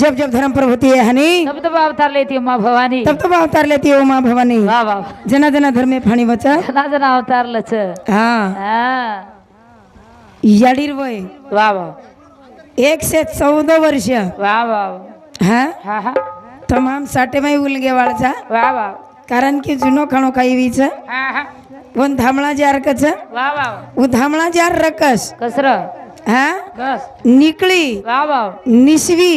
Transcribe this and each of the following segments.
जब जब धर्म पर होती है हानि तब तब अवतार लेती है माँ भवानी तब तब अवतार लेती है माँ भवानी वाह वाह जना जना धर्म में फाणी बचा जना जना अवतार लच हाँ हाँ याडीर वय वाह वाह 114 वर्ष वाह वाह हाँ हाँ हाँ तमाम साठे माई उलगे वाळचा वाह वाह कारण की जुनो खाणो काही वीच हाँ हाँ वन धामळा जार कच वाह वाह उ धामळा जार रकस कसर हाँ बस निकळी वाह वाह निसवी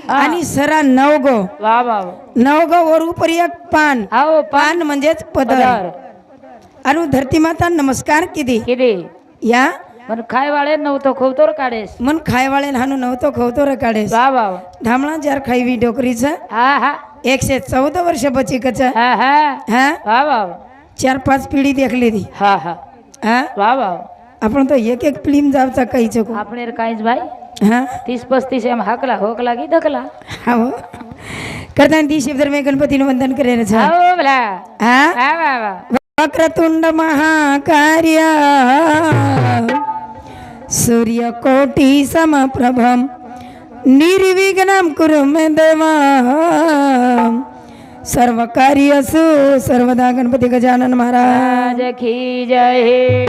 आणि सरा नवगो वाह वाह नवगो वर ऊपर एक पान आओ पान म्हणजेच पदर आणि धरती माता नमस्कार किती किती या पण खाय वाळे नव्हतं खोवतोर काढेस मन खायवाळे हानू नव्हतो खवतो रे काढेस वाह वाह धामळा जार खाईवी डोकरीच हाँ हाँ 114 वर्ष बची कच हाँ हाँ हाँ वाह वाह 4-5 पिढी देखली ती हाँ हाँ हाँ वाह वाह आपण तो एक एक फिल्म जावचा काही चको आपने काहीच भाई हाँ 30-35 एम हाकला होकला की धकला हो करता ती शिवधर में गणपती वंदन करे छ आओ भला हाँ वाह वाह वाह वक्रतुंड महाकार्य सूर्यकोटि समप्रभम निर्विघ्नं कुरु मे देवा सर्व कार्यसु सर्वदा गणपती गजानन महाराज आज की जय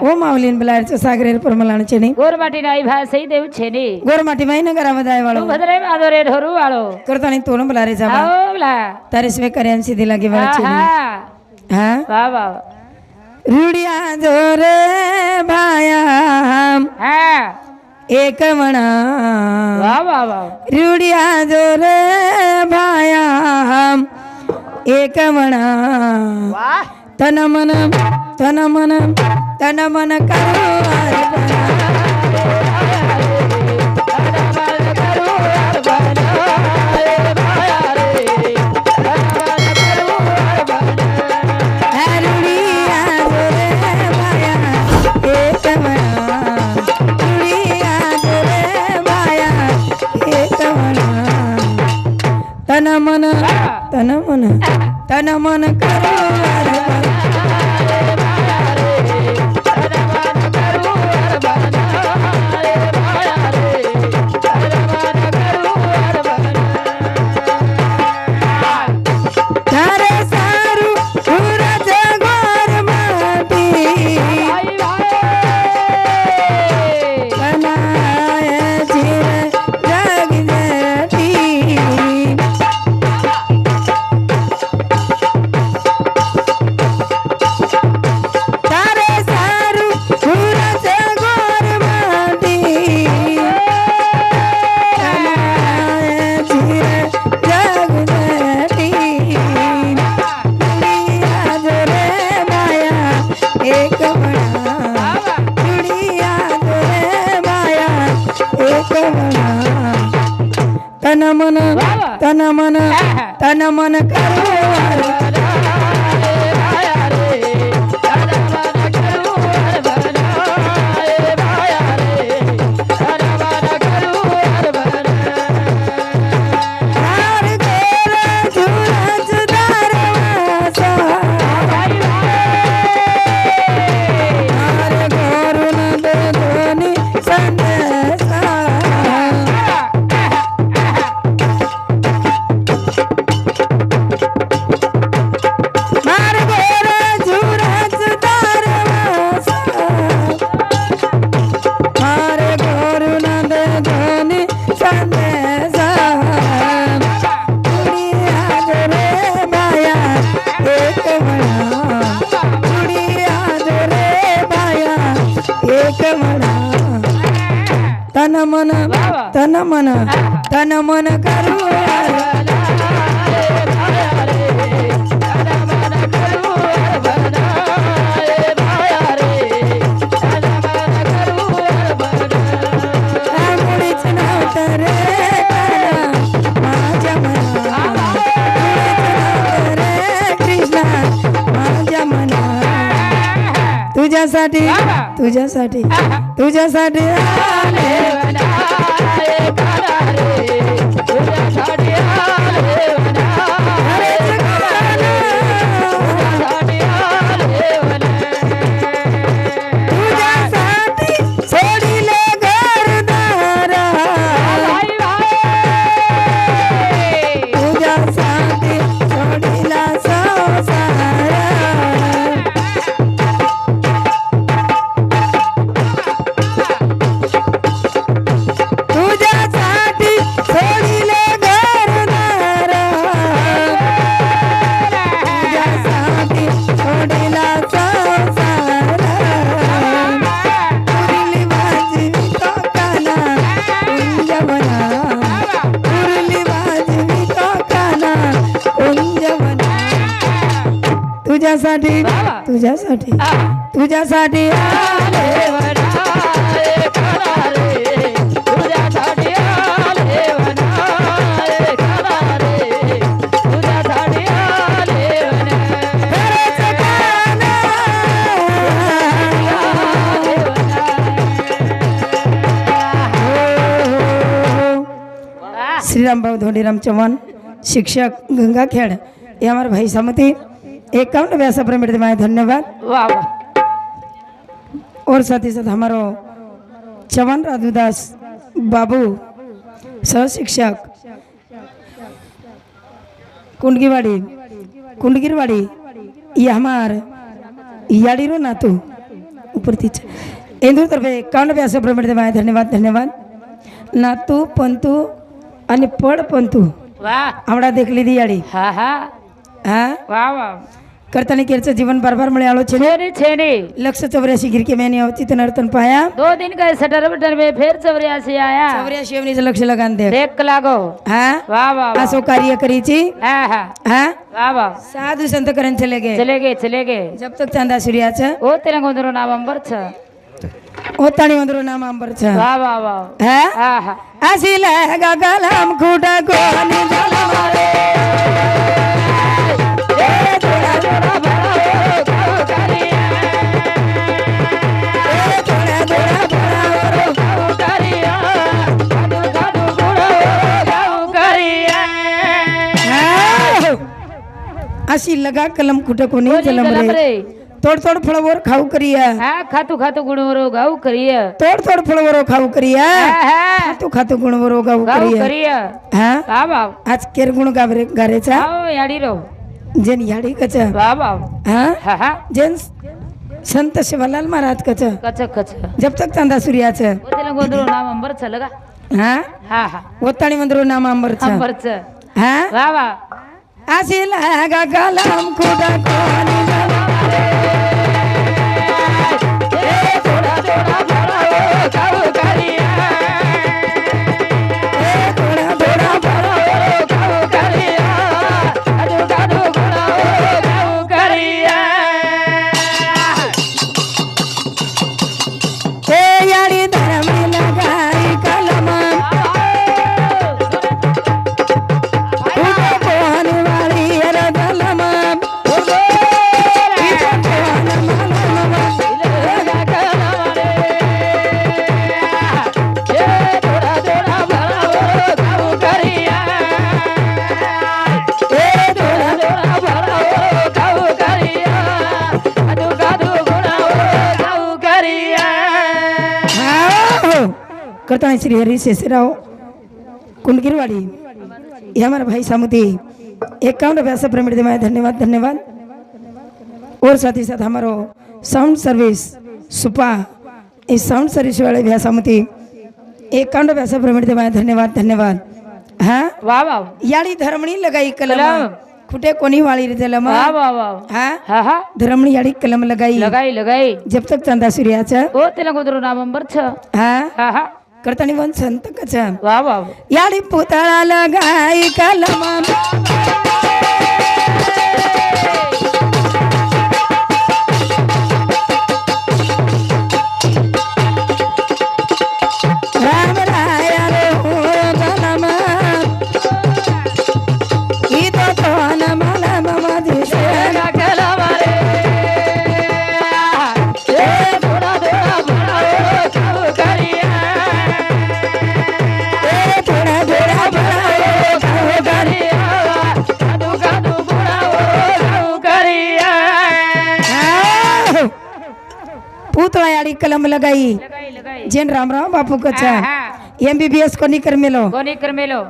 ओ माऊलीन बलारचं सागरेर परमलाण चेनी गोरमाटी नाई भासई देव छेनी गोरमाटी माई नगरा जाय वाळो भद्रे माधोरे ढोरू वाळो करता नाही तोरण बलारे जा आओ भला तारे स्वे कार्यांसी दिला गे वाचे हाँ हां वाह वाह रुडिया जोरे भाया हाँ एक म्हणा वाह वाह वाह रुडिया जोरे भाया एक म्हणा वाह तन मन तन मन तन मन करू तन मन तन मन तन मन करू तन मन तन मन तन मन करू तन मन तन मन तन मन करू तुझ्यासाठी तुझ्यासाठी तुझ्यासाठी सोडिले घरदार तुझ्यासाठी बाबा. तुझ्यासाठी तुझ्यासाठी आले वनाले खरा रे, तुझ्यासाठी आले वनाले खरा रे, तुझ्यासाठी आले श्रीराम भाऊ धोंडीराम चौहान शिक्षक गंगाखेड़ ये हमारे भाई समति 51 व्यासा प्रमित माए धन्यवाद। वाह वाह और साथ ही साथ हमारो चौहान राधुदास बाबू सह शिक्षक कुंडगिरवाड़ी ये हमार याडीरो नातू ऊपर तीच इंदू तर्फे 51 व्यासा प्रमित माए धन्यवाद धन्यवाद। नातू पंतू आणि पड पंतू वाह आवडा देखली दी याडी हा हा हा वाह वाह करताना केरचं जीवन बार मिळे आलो छे छेनी छेनी 184 गिरके मैंने होती तो नर्तन पाया 2 दिन का सटर बटर में फिर 84 आया 84 एवनी से लक्ष लगान दे देख लागो हाँ वाह वाह वाह असो कार्य करीची हाँ हाँ हाँ वाह वाह साधु संत करन चले गए चले गए जब तक चांदा सूर्याचं ओ तेलंगोंदरो नाम अंबर छ होताणी वंदरो नाम अंबरचं वाह वाह वाह हा हाँ हाँ असिला गगलम खुटा कोणी झाला मारे थोड़ा थोड़ा भरा हो करिया थोड़ा थोड़ा भरा करिया खादू खादू गुड़ो गाऊ करिया अशी लगा कलम कुठं कोणी जलम रे तोड तोड फळवर खाऊ करिया हाँ खातू खातू गुड़ो गाऊ करिया तोड तोड फळवर खाऊ करिया हाँ खातू खातू गुणवर गाऊ गाऊ करिया करिया हा वाह वाह आज केर गुण गावरे गारेचा आओ याडी रो जेन याडी कच वाह वाह हा हाँ हाँ जेन संत शिवलाल महाराज कच कच कच जब तक चांदा सूर्याचं ओ तेलंगोंदरो नाम अंबर छ लगा हा हाँ हाँ ओताणी मंदिरो नाम अंबरचं अंबर छ हा वाह वाह अशी लागा कलम कुठं कोणी झाला थोड़ा थोड़ा भरा हो गाऊ करिया थोडा थोडा भरा हो गाऊ करिया खादू खादू गुड़ो गाऊ करिया हे याडी धरमी लगाई कलम कुठं कोणी वाली रे कलम करता श्री हरि शेषराव कुंडगिरवाड़ी ये हमारा भाई सामुती 51 व्यासा प्रमित माए धन्यवाद धन्यवाद। और साथ ही साथ हमारो साउंड सर्विस सुपा इस साउंड सर्विस वाले भैया सामुती 51 व्यासा प्रमित माए धन्यवाद धन्यवाद। हाँ वाह वाह याडी धर्मणी लगाई कलम कलम। खुटे कोणी वाली रे जलम वाह वाह वाह हाँ हाँ हाँ धर्मणी याडी कलम लगाई लगाई जब तक चांदा सूर्याचं ओ तेलंगोंदरो नाम अंबर छ हाँ हाँ हाँ करतानी वन संत कच वाह वाह याडी पुतळा लगाई कलम राम राया रे हो कलम इतो तो नमन मम दिशे थोड़ा थोड़ा भरा हो गाऊ करिया थोड़ा थोड़ा भरा गाऊ करिया खादू खादू गुड़ो गाऊ करिया पुतळा याडी कलम लगाई लगाई जेन रामराव बापू कच हाँ हाँ MBBS कोणी कर मेलो कोणी कर मेलो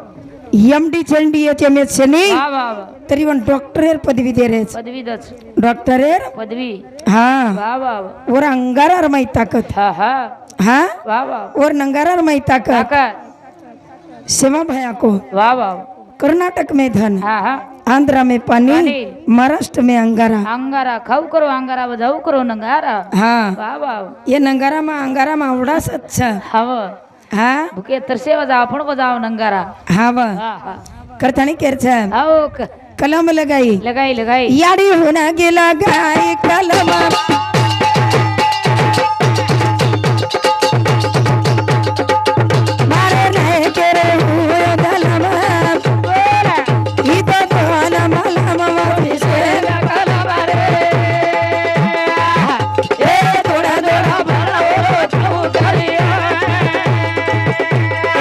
MD चंडी HMS शनी वाह वाह वाह तरी वन डॉक्टरेर पदवी दे रे पदवी दच डॉक्टरेर पदवी हाँ वाह वाह वाह और अंगारार माई ताकत हाँ हाँ हाँ वाह वाह और नंगारार माई ताकत काका सेवा भया को वाह वाह कर्नाटक में धन हाँ हाँ आंध्रा में पानी पानी। महाराष्ट्र में अंगारा अंगारा खाऊ करो अंगारा बजाऊ करो नंगारा हाँ वाह वाह ये नंगारा में अंगारा में आवडा अच्छा हव हाँ भुके तरसे बजाव पण बजाव नंगारा हाँ वा हाँ हाँ करतानी केर छ आओ कलम लगाई लगाई लगाई याड़ी होना गेला गाई कलम मारे नहीं के रे हुए दलम इतो कोना मलम मोरी से कलम रे ए थोड़ा थोड़ा भरा ओ काऊ करिया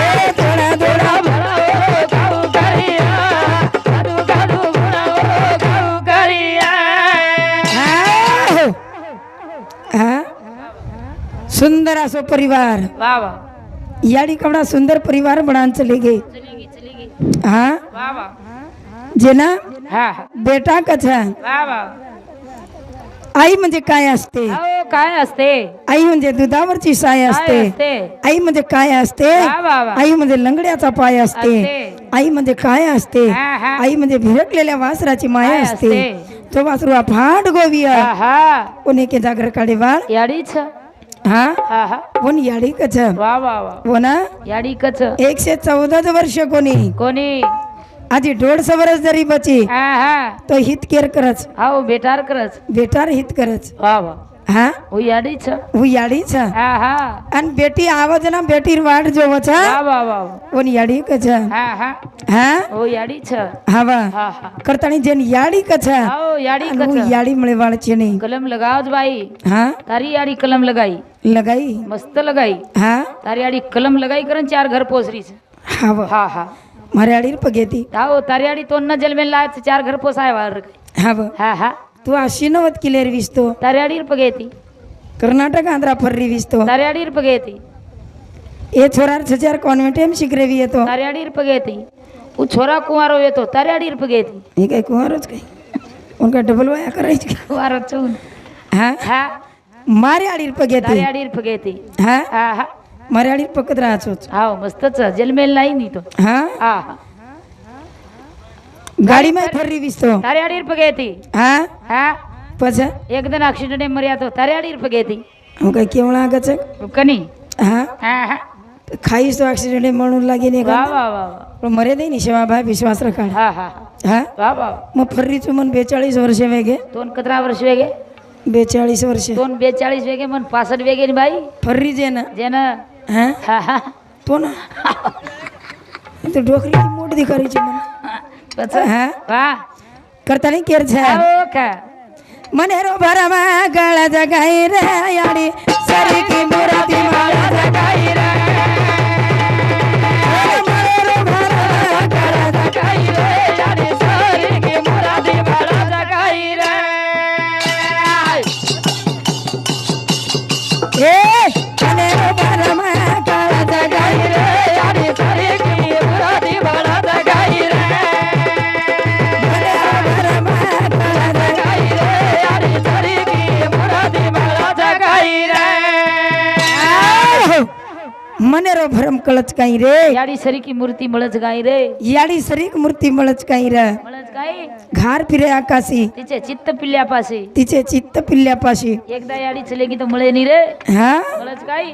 ए थोड़ा थोड़ा भरा ओ काऊ करिया कादू कादू भरा ओ काऊ करिया हाँ सुंदर असो परिवार वाह वाह याडी कवडा सुंदर परिवार बनान चले गए चलेगी हाँ वाह वाह जेना हा बेटा कथा वाह वाह आई म्हणजे काय असते अहो काय असते आई म्हणजे दुधावरची साय काय असते असते आई म्हणजे काय असते वाह वाह वाह आई म्हणजे लंगड्याचा पाय असते असते. आई म्हणजे काय असते हा, हा. आई म्हणजे भिरकलेल्या वासराची माया काय असते असते? तो वासरू अफाट गोविया हा कोणी के जागर काढे बाळ याडीच हा हा हा कोण याडी कच वा वा वा हो ना याडी कच 114 वर्ष कोणी कोणी आधी 150 वर्ष जरी बची हा हा तो हित केर करच हाव बेटार करच बेटार हित करच वा वा हा हो याडीच वो याडीच हा हा आणि बेटी आवाज ना बेटीर वाट जोवच वा वा वा कोण याडी कच हा हा हा हो याडीच हवा हा हा करतानी जेन याडी कच हाव याडी वो कच याडी मळे वाळचे नाही कलम लगावज बाई हा तारी याडी कलम लगाई लगाई मस्त लगाई हा तारी याडी कलम लगाई करन 4 घर पोसरीच हवा हा हा मारे आडीर पगेती हाव तारी याडी तो न जलमेल लाच 4 घर पोसाय वार हवा हा हा तू 89 किलेर विसतो तारी याडीर पगेती कर्नाटक आंध्रा फर्री विसतो तारी याडीर पगेती ए छोरार छचार कॉन्वेंट एम शिकरेवी येतो तारी याडीर पगेती वो छोरा कुंवारो येतो तारी याडीर पगेती हे काय कुमारच काय उनका डबल वाया करायची का? कुंवारो चून हा हा मारे आडीर पगेती तारी याडीर पगेती हा हा हा मारे आडीर पकत राहतोच हाव मस्तच जलमेल नाही नी तो हा हा हा गाडी में फर्री विसतो तारी याडीर पगेती हा हा पछ एकदम ऍक्सिडेंट मर्या तो तारी याडीर पगेती હું કઈ કેવડા આગળ છે कनी હા हा हा ખાઈશ તો એક્સિડન્ટ म्हणून લાગી ને वा वा वा वा પણ મરે દઈ ને સેવા ભાઈ વિશ્વાસ રખાડ हा हा હા वा वा मग फर्री चुमन 42 वर्षे वेगे दोन 17 वर्ष वेगे 42 वर्षे दोन 42 वेगे मन 65 वेगे नी बाई फर्री जे ना जेन हा हा हा तो ना तो डोकरी मोठ दिखारीची मन पच हा वा करता नाही केर છે आओ का मनेरो भरमा गळा जगाई रे याडी सरी की मुराती माळा जगाई रे मनेरो भरमा गळा जगाई रे याडी सारी की मुरादी बाळा जगाई रे ए मनेरो भरमा गळा जगाई जगाई रे याडी सारी की मुरादी बाळा जगाई रे मनेरो भरमा गळा जगाई रे याडी सारी की मुरादी बाळा जगाई रे मनेरो भरम कळच काही रे याडी सरी की मूर्ती मळच गाई रे याडी सरीक मूर्ती मळच काही रे मळच गाई घार फिरे आकाशी तिचे चित्त पिल्ल्यापाशी तिचे चित्त पिल्ल्यापाशी एकदा याडी चलेगी तो मळे नी रे हा मळच गाई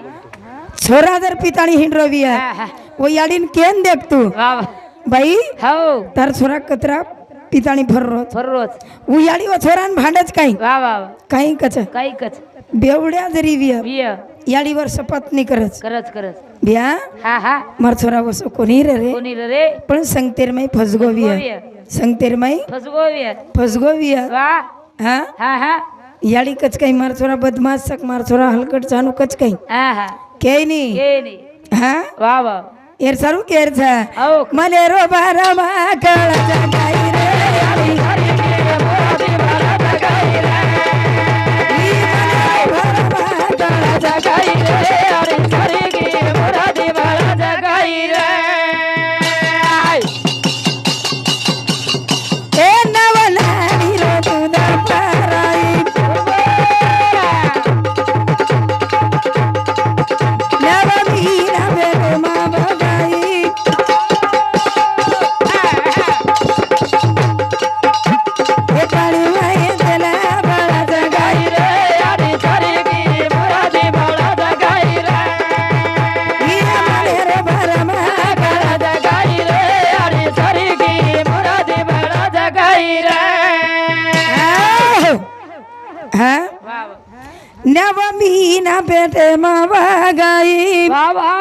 छोरा जर पिताणी हिंडरोवी हा आहे हा वो याडीन केन देख तू वा वा बाई हो तार छोरा कतरा पिताणी भररोज फरोज वो याडी व छोरान भांडच काही वा वा वा काही कच काही कच बेवड्या जरी विय विय याडीवर शपथ नाही करच करच करच बिया हा हा मार छोरा वसो कोणी रे रे कोणी रे पण संगतेर माई फसगो विय विय संगतेर माई फसगो विय फसगो विय वा हा हा हा याडी कच काही मार छोरा बदमाश सक मार छोरा हलकट चानू कच काही हा हा के नाही ये नी हा वा वा एर सारू केर छ आओ मले रो बारमा कळ जगाई रे याडी हरी की मुरादी बाळा जगाई रे जगाई रे हरी हरी की मुरादी बाळा जगाई रे ए नवलाडी रो तुदा पराई नवमीरा बेगो मा बगाई ઈના પેટમાં વાગાઈ બાબા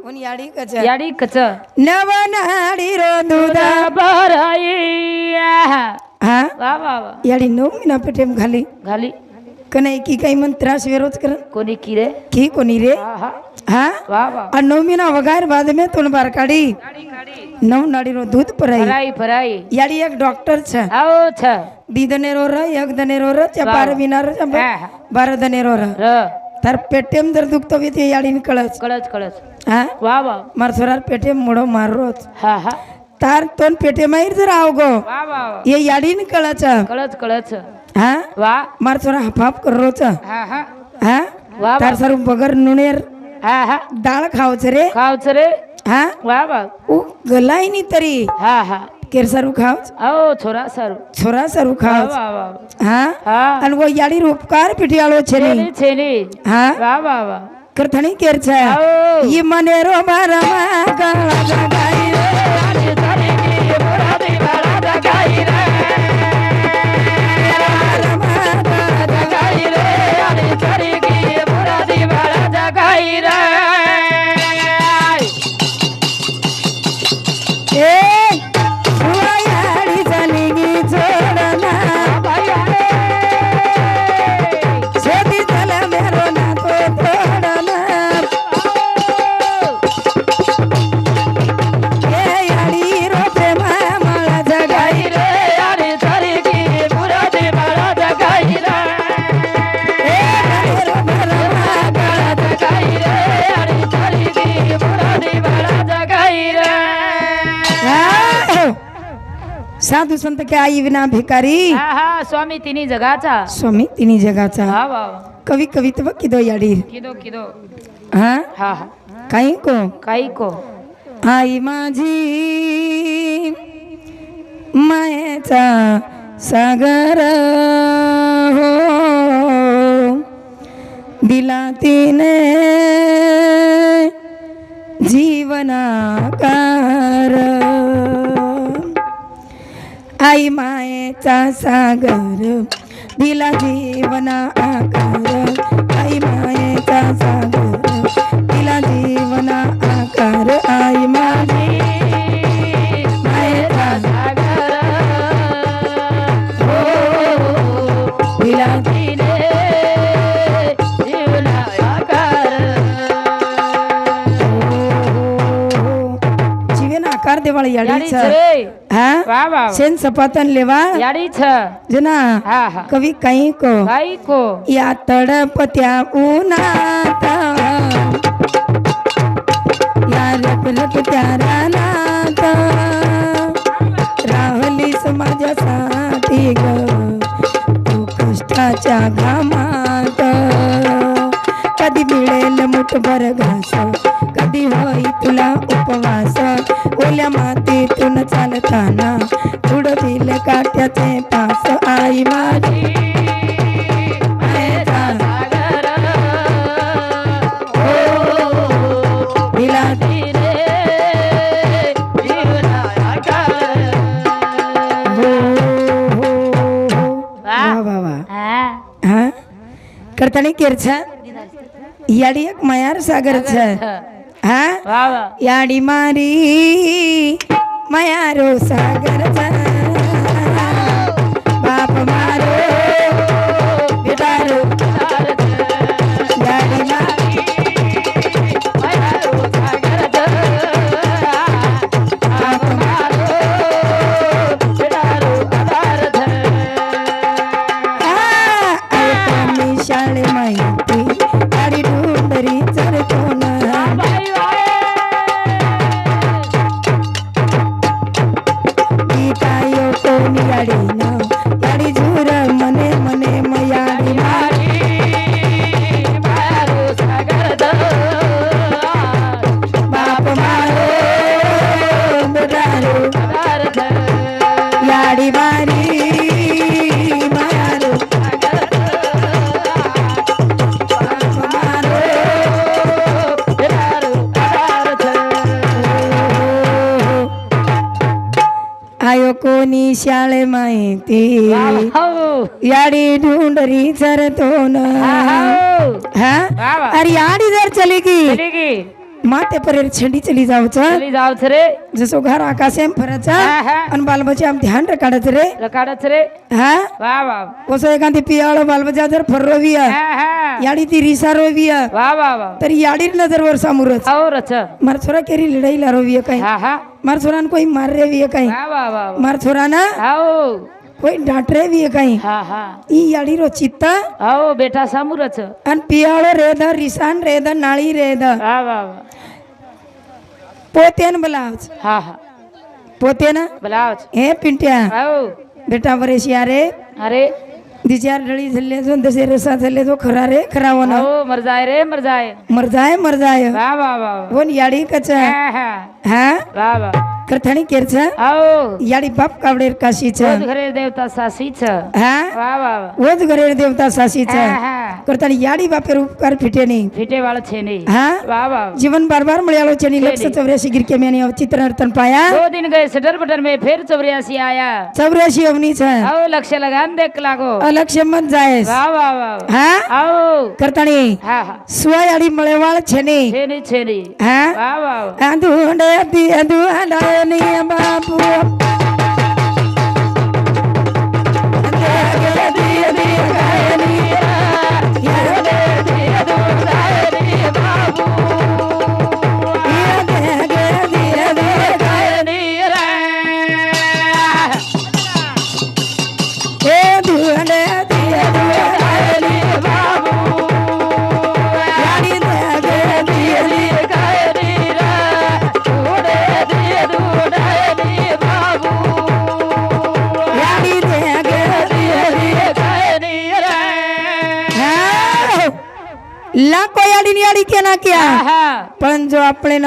કોની યાડી કચ યાડી કચ નવનાડી રો દૂધા ભરાઈ હા બાબા યાડી નવ મહિના પેટેમ ખાલી ઘાલી કને કી કઈ મન ત્રાસ વેરોજ કર કોની કીરે કી કોની રે હા હા બાબા આ નવ મહિના વગાર બાદ મેં તુન બાર કાઢી નવ નાડી રો દૂધ પરાઈ ભરાઈ ભરાઈ યાડી એક ડોક્ટર છે આવો છે દીદને રો ર એક દને રો ર ચપાર વિના ર હા બાર દને રો ર ર તાર પેટેમ દર દુખતો વિથી યાડી નીકળે છે કળચ કળચ હા બાબા માર છોરાર પેટેમ મોડો મારો છે હા હા તાર તોન પેટે માં જરા આવગો બાબા એ યાડી નીકળે છે કળચ કળચ હા વાહ માર છોરા હફાફ કરો છે હા હા હા વાહ તાર સારું બગર નુણેર હા હા દાળ ખાવ છે રે ખાવ છે રે હા બાબા ઉ ગલાય ની તરી હા હા કેર સારું ખાવ છે? આવો છોરા સારું છોરા સારું ખાવ છે? બાબા હા હા અને વો યાડી ઉપકાર પીઠિયાળો છે ને છે ને હા વાહ વાહ વાહ કરથણી કેર છે આવો ઈ મને રો મારા ગળા જગાઈ રે આજે તારી કી મુરાદી વાળા જગાઈ રે જગાઈ રે આજે તારી કી મુરાદી વાળા જગાઈ રે એ સુવાયાડી ચાલી ગઈ છોડના ભાઈ છેદી તલે મેરો ના તો તોડના એ યાડી રો પ્રેમા માળા જગાઈ રે આજે તારી કી મુરાદી વાળા જગાઈ રે એ રો મારા ગળા જગાઈ રે આજે તારી કી મુરાદી વાળા જગાઈ રે साधू संत के आई विना भिकारी હા હા સ્વામી તેની જગા છે स्वामी तिनी जगाचा હા વાહ कवी कवित्व किदो याडी કીધો કીધो हा હા હા काही को કાઈ કો आई माझी मायेचा सागर हो दिला तिने जीवनाकार आई मायेचा सागर दिला जीवना आकार आई मायेचा सागर दिला जीवना आकार आई माझी मायेचा सागर हो दिला तिने जीवना आकार जीवन आकार देवाळी याडी याडी છે રે हा વાહ વાહ शेन सपातन लेवा याडी છે जना હા હા कवी काही को કાઈ કો या तडपत्या उन्हात या रखरखत्या रानात राहलीस माझ्यासाठी ग तू कष्टाच्या घामात कधी मिळेल मुठभर घास कधी होई तुला उपवास ओल्या मातीतून चालताना उडतील काट्याचे पास आई माझी मायेचा सागर दिला तिने जीवना आकार हो हो हो વાહ वा वा वा હા हा करतानी केर छ याडी एक मायार सागर छ हा વાહ વાહ याडी मारी मायारो सागर छ बाप मारो बेटारो याडी मारी बाप मारो मी शाळे माहिती गाडी डोंगरी चरतो ना गीताई शाळे माहिती हो याडी ढूंढरी चरतो न हाँ अरे याडी जर चलेगी चलेगी माते पर छंडी चली जाओ चली जाओ रे जसो घर आकाशे में फरचा अन बाल बच्चा हम ध्यान रखाडत रे रखाडत रे हाँ वाह वाह ओसो एखादी पियाळो बाल बच्चा जर फर्रो बिया याडी ती रिसा रोविया वाह वाह वाह तरी याडीर नजर वर सामुरच और अच्छा मार छोरा केरी लड़ाई ला रोविया काही मार छोरा कोई मार रे बिया काही वाह वाह वाह मार छोरा ना आओ कोई डांट रे बिया काही हाँ हाँ ई याडी रो चित्ता आओ बेटा सामुरच अन पियाळो रेद रिसान रेद नाळी रेद वाह वाह वाह पोतेन बलावच हाँ हाँ पोतेन ब्लाउज हे पिंट्या आओ बेटा बरेशी अरे अरे दिचार डळी झल्ले जो दसे रसा झल्ले जो खरा रे खरा वन आओ मर जाए रे मर जाए मर जाय वाह वाह वाह वन याडी कच हाँ हाँ हा वाह वाह करथाणी केरच आओ याडी बाप कावडेर काशीच रोज घरे देवता सासीच हा वाह वाह वाह ओज घरे देवता सासीच हाँ करताणी याडी बापेर उपकार फिटेनी फिटे वाला छे नहीं हा वाह वाह जीवन बार बार मळ्यालो चनी लक्ष 84 गिरके मैंने अवचित्र नर्तन पाया 2 दिन गए सटर बटर में फिर 84 आया 84 अवनी छ आओ लक्ष्य लगान देख लागो अलक्ष्य मत जायस वाह वाह वाह हा आओ करताणी हाँ हाँ सुवा याडी मळेवाळ छनी छे नहीं हा वाह वाह अंधुंडे ती अंधुंडायनी बापू लाखो याडी याडी केना क्या पण जो આપણે ન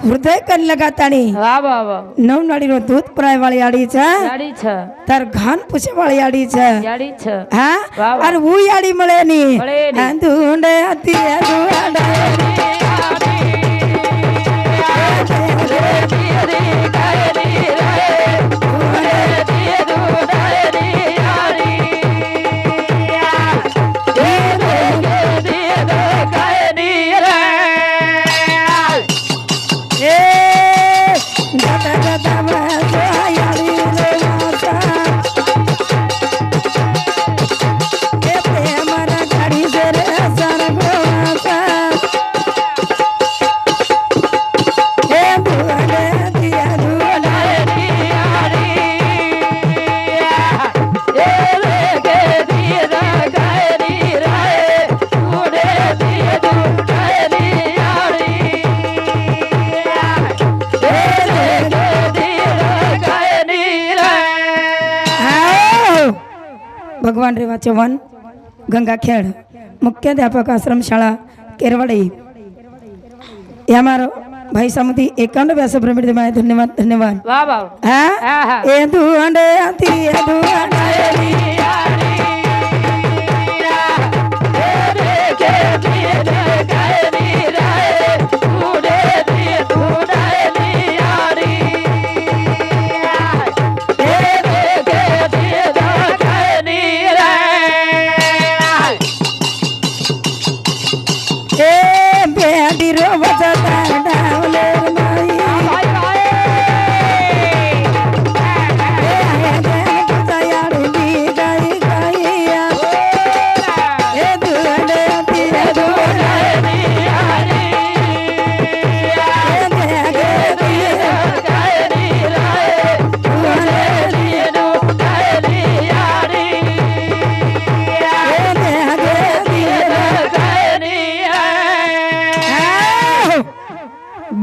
હૃદય કન લગાતાણી વાહ વાહ વાહ નવનાડી નો દૂધ પરાય વાળી આડી છે याडी छ તાર ઘાન પૂછે વાળી આડી છે याडी छ હા વાહ વાહ. અરે હું યાડી મળે ની મળે ની. આંધુંડે હતી भगवान रेवा चव्हाण गंगाखेड मुख्याध्यापक आश्रम शाळा केरवाडी या मारो भाई सामुदी 51 व्यास प्रमित माय धन्यवाद धन्यवाद वाह वाह हा हाँ हाँ ए दुंडे आती ए दुंडे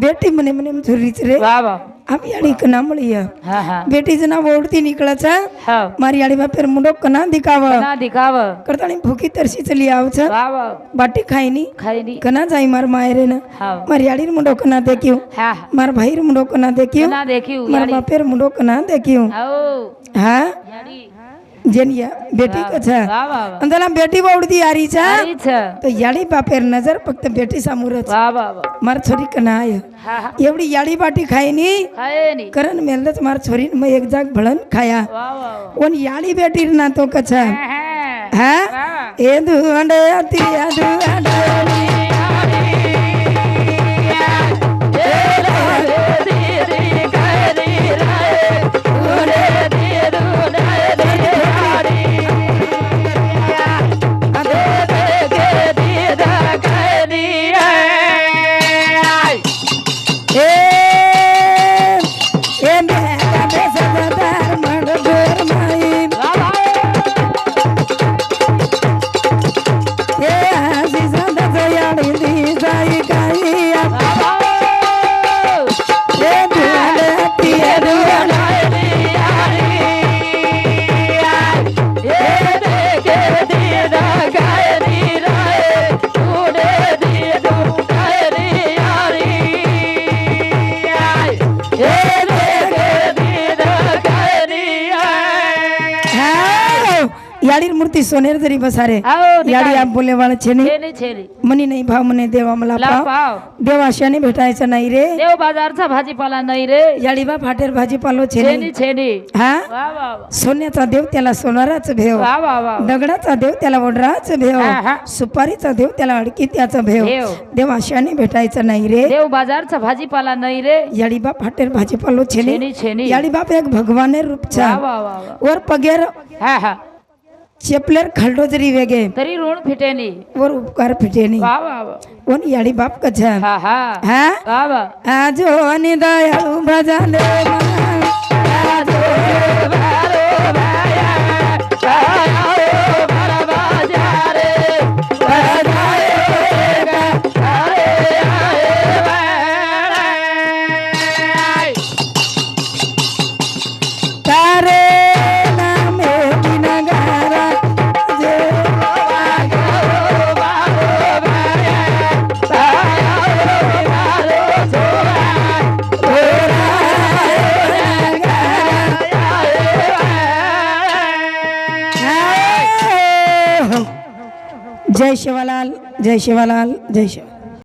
बेटी मने मने झुरीच रे वाह वाह अब याडी कना मळिया हाँ हाँ बेटी जना ओढती निकळच हाँ मारी याडी बापेर मुंडो कना दिखाव ना दिखाव करताणी भूखी तरसी चली आवच वाह वाह बाटी खाईनी खाई नहीं कना जाई मार मायरे न हाँ मार याडीर मुंडो कना देखियो हाँ मार भाईर मुंडो कना देखियो ना देखियो मार याडी बापेर मुंडो कना देखियो आओ हाँ याडी જેની બેટી કછા વાહ વાહ વાહ અંદલા બેટી બવડતી આરી છે સારી છે તો યાડી બાપેર નજર ફક્ત બેટી સામુરત વાહ વાહ વાહ માર છોરી કના આય હા હા એવડી યાડી બાટી ખાઈ ની ખાય ની કરન મેલત માર છોરી મે એક જાગ ભળન ખાયા વાહ વાહ વાહ ઓન યાડી બેટી ના તો કછા હા હા વાહ એ દુંડે અતી દુંડે એ એ મે કાબે સદાર મડ ગોર માઈ એ હાસી સદા જયાડી દી જાય કાઈયા એ દુંડે અતી દુંડે યાડી મૂર્તિ સોનેર જરી બસારે યાડી આપ બોલે વાળા છે ને મની નહીં ભાવ મને દેવા મલા પાવ દેવા શાની ભેટાય છે નહીં રે देव बाजारचा भाजीपाला नाही रे याडी बा फाटेर भाजीपालो छे छेनी छेनी हा वा वा सोन्याचा देव त्याला सोनाराच भेव वा वा वा दगडाचा देव त्याला वडराच भेव हा, हा. सुपारीचा देव त्याला अडकित्याचा भेव भेव. देव आशाने भेटायचं नाही रे देव बाजारचा भाजीपाला नाही रे याडी बा फाटेर भाजीपालो छे छेनी छेनी याडी बाप एक भगवाने रूप वा छा वा वा वा वर पगेर हा हा चेपलेर खलडो जरी वेगे तरी ऋण फिटेनी वर उपकार फिटेनी वा वा वा वन याडी बाप कछा हा हा हा वा वा आजो अनि दयाळु भजन आजो बारो बाया आयो बारा बाजारे बजाएगा आए आए बाय तारे नामे बिनगारा जे जय शिवालाल जय शिवालाल जय शिव